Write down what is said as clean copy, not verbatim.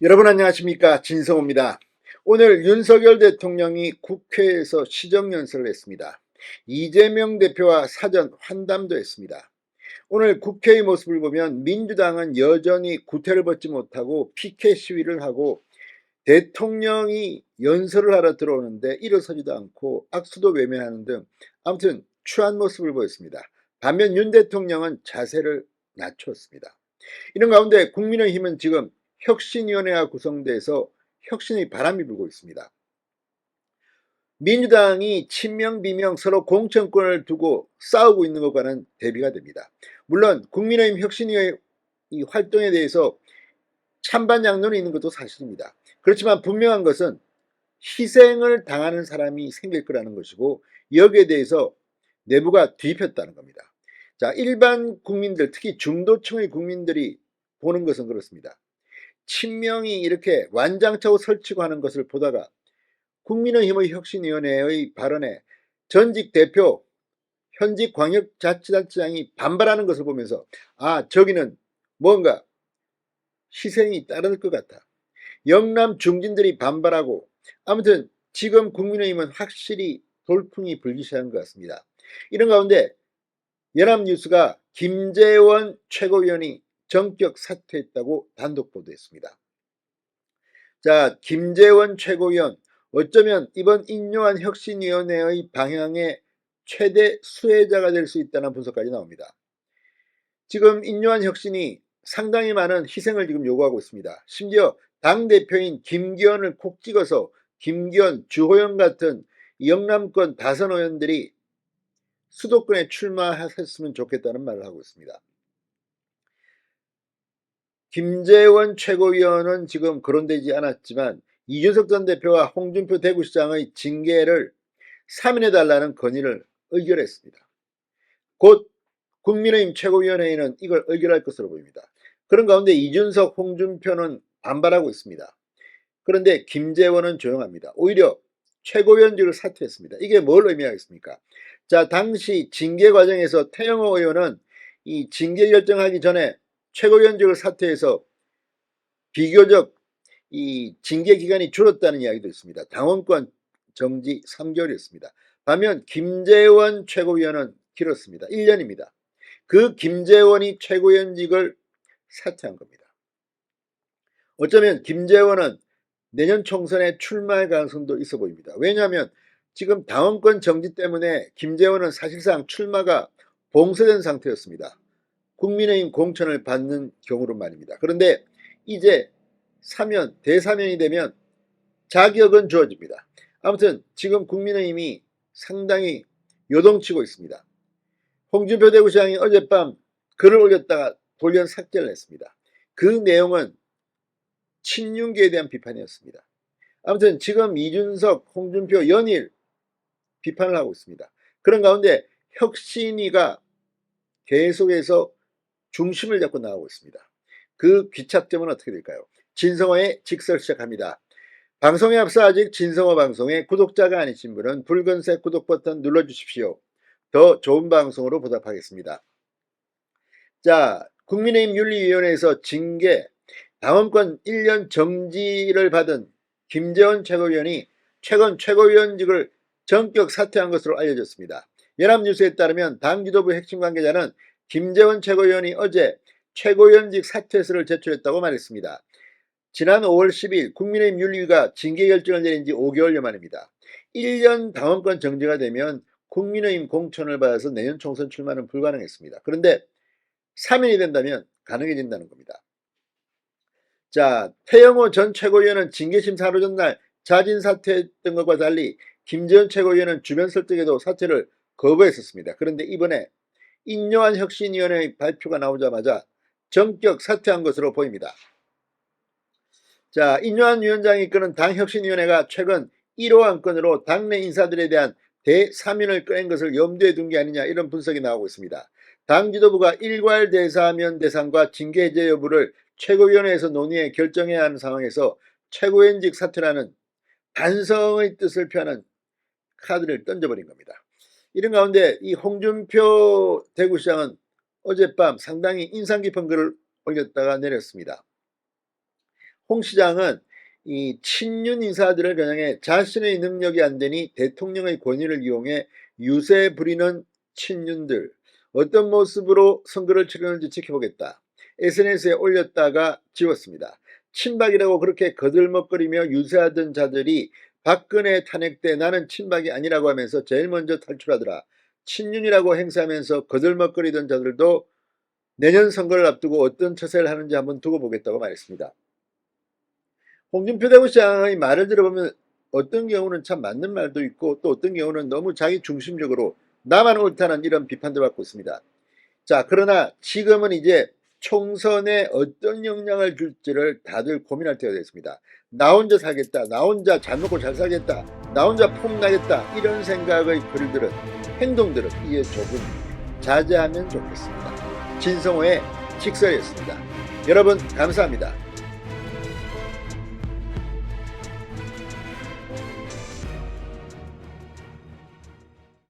여러분 안녕하십니까, 진성호입니다. 오늘 윤석열 대통령이 국회에서 시정연설을 했습니다. 이재명 대표와 사전 환담도 했습니다. 오늘 국회의 모습을 보면 민주당은 여전히 구태를 벗지 못하고 피켓 시위를 하고, 대통령이 연설을 하러 들어오는데 일어서지도 않고 악수도 외면하는 등 아무튼 추한 모습을 보였습니다. 반면 윤 대통령은 자세를 낮췄습니다. 이런 가운데 국민의힘은 지금 혁신위원회가 구성돼서 혁신의 바람이 불고 있습니다. 민주당이 친명 비명 서로 공천권을 두고 싸우고 있는 것과는 대비가 됩니다. 물론 국민의힘 혁신위의 이 활동에 대해서 찬반 양론이 있는 것도 사실입니다. 그렇지만 분명한 것은 희생을 당하는 사람이 생길 거라는 것이고, 여기에 대해서 내부가 뒤집혔다는 겁니다. 자, 일반 국민들, 특히 중도층의 국민들이 보는 것은 그렇습니다. 친명이 이렇게 완장차고 설치고 하는 것을 보다가 국민의힘의 혁신위원회의 발언에 전직 대표, 현직 광역자치단체장이 반발하는 것을 보면서 저기는 뭔가 희생이 따를 것 같아. 영남 중진들이 반발하고, 아무튼 지금 국민의힘은 확실히 돌풍이 불기 시작한 것 같습니다. 이런 가운데 연합뉴스가 김재원 최고위원이 전격 사퇴했다고 단독 보도했습니다. 자, 김재원 최고위원, 어쩌면 이번 인요한 혁신위원회의 방향의 최대 수혜자가 될 수 있다는 분석까지 나옵니다. 지금 인요한 혁신이 상당히 많은 희생을 지금 요구하고 있습니다. 심지어 당대표인 김기현을 콕 찍어서 김기현, 주호영 같은 영남권 다선 의원들이 수도권에 출마했으면 좋겠다는 말을 하고 있습니다. 김재원 최고위원은 지금 거론되지 않았지만 이준석 전 대표와 홍준표 대구시장의 징계를 사면해달라는 건의를 의결했습니다. 곧 국민의힘 최고위원회의는 이걸 의결할 것으로 보입니다. 그런 가운데 이준석, 홍준표는 반발하고 있습니다. 그런데 김재원은 조용합니다. 오히려 최고위원직을 사퇴했습니다. 이게 뭘 의미하겠습니까? 자, 당시 징계 과정에서 태영호 의원은 이 징계 결정하기 전에 최고위원직을 사퇴해서 비교적 이 징계 기간이 줄었다는 이야기도 있습니다. 당원권 정지 3개월이었습니다. 반면 김재원 최고위원은 길었습니다. 1년입니다. 그 김재원이 최고위원직을 사퇴한 겁니다. 어쩌면 김재원은 내년 총선에 출마할 가능성도 있어 보입니다. 왜냐하면 지금 당원권 정지 때문에 김재원은 사실상 출마가 봉쇄된 상태였습니다. 국민의힘 공천을 받는 경우로 말입니다. 그런데 이제 사면, 대사면이 되면 자격은 주어집니다. 아무튼 지금 국민의힘이 상당히 요동치고 있습니다. 홍준표 대구시장이 어젯밤 글을 올렸다가 돌연 삭제를 했습니다. 그 내용은 친윤계에 대한 비판이었습니다. 아무튼 지금 이준석, 홍준표 연일 비판을 하고 있습니다. 그런 가운데 혁신위가 계속해서 중심을 잡고 나가고 있습니다. 그 귀착점은 어떻게 될까요? 진성호의 직설 시작합니다. 방송에 앞서 아직 진성호 방송의 구독자가 아니신 분은 붉은색 구독 버튼 눌러주십시오. 더 좋은 방송으로 보답하겠습니다. 자, 국민의힘 윤리위원회에서 징계, 당원권 1년 정지를 받은 김재원 최고위원이 최근 최고위원직을 전격 사퇴한 것으로 알려졌습니다. 연합뉴스에 따르면 당 지도부 핵심 관계자는 김재원 최고위원이 어제 최고위원직 사퇴서를 제출했다고 말했습니다. 지난 5월 10일 국민의힘 윤리위가 징계 결정을 내린 지 5개월여 만입니다. 1년 당원권 정지가 되면 국민의힘 공천을 받아서 내년 총선 출마는 불가능했습니다. 그런데 사면이 된다면 가능해진다는 겁니다. 자, 태영호 전 최고위원은 징계심사 하루 전날 자진 사퇴했던 것과 달리 김재원 최고위원은 주변 설득에도 사퇴를 거부했었습니다. 그런데 이번에 인요한 혁신위원회의 발표가 나오자마자 전격 사퇴한 것으로 보입니다. 자, 인요한 위원장이 이끄는 당혁신위원회가 최근 1호 안건으로 당내 인사들에 대한 대사면을 꺼낸 것을 염두에 둔 게 아니냐, 이런 분석이 나오고 있습니다. 당 지도부가 일괄 대사면 대상과 징계 해제 여부를 최고위원회에서 논의해 결정해야 하는 상황에서 최고위원직 사퇴라는 반성의 뜻을 표하는 카드를 던져버린 겁니다. 이런 가운데 이 홍준표 대구시장은 어젯밤 상당히 인상 깊은 글을 올렸다가 내렸습니다. 홍 시장은 이 친윤 인사들을 겨냥해 자신의 능력이 안 되니 대통령의 권위를 이용해 유세 부리는 친윤들 어떤 모습으로 선거를 치르는지 지켜보겠다. SNS에 올렸다가 지웠습니다. 친박이라고 그렇게 거들먹거리며 유세하던 자들이 박근혜 탄핵 때 나는 친박이 아니라고 하면서 제일 먼저 탈출하더라. 친윤이라고 행사하면서 거들먹거리던 자들도 내년 선거를 앞두고 어떤 처세를 하는지 한번 두고 보겠다고 말했습니다. 홍준표 대구시장의 말을 들어보면 어떤 경우는 참 맞는 말도 있고 또 어떤 경우는 너무 자기 중심적으로 나만 옳다는 이런 비판도 받고 있습니다. 자, 그러나 지금은 이제 총선에 어떤 영향을 줄지를 다들 고민할 때가 됐습니다. 나 혼자 살겠다, 나 혼자 잘 먹고 잘 살겠다, 나 혼자 폼나겠다 이런 생각의 글들은 행동들은 이에 조금 자제하면 좋겠습니다. 진성호의 직설이었습니다. 여러분 감사합니다.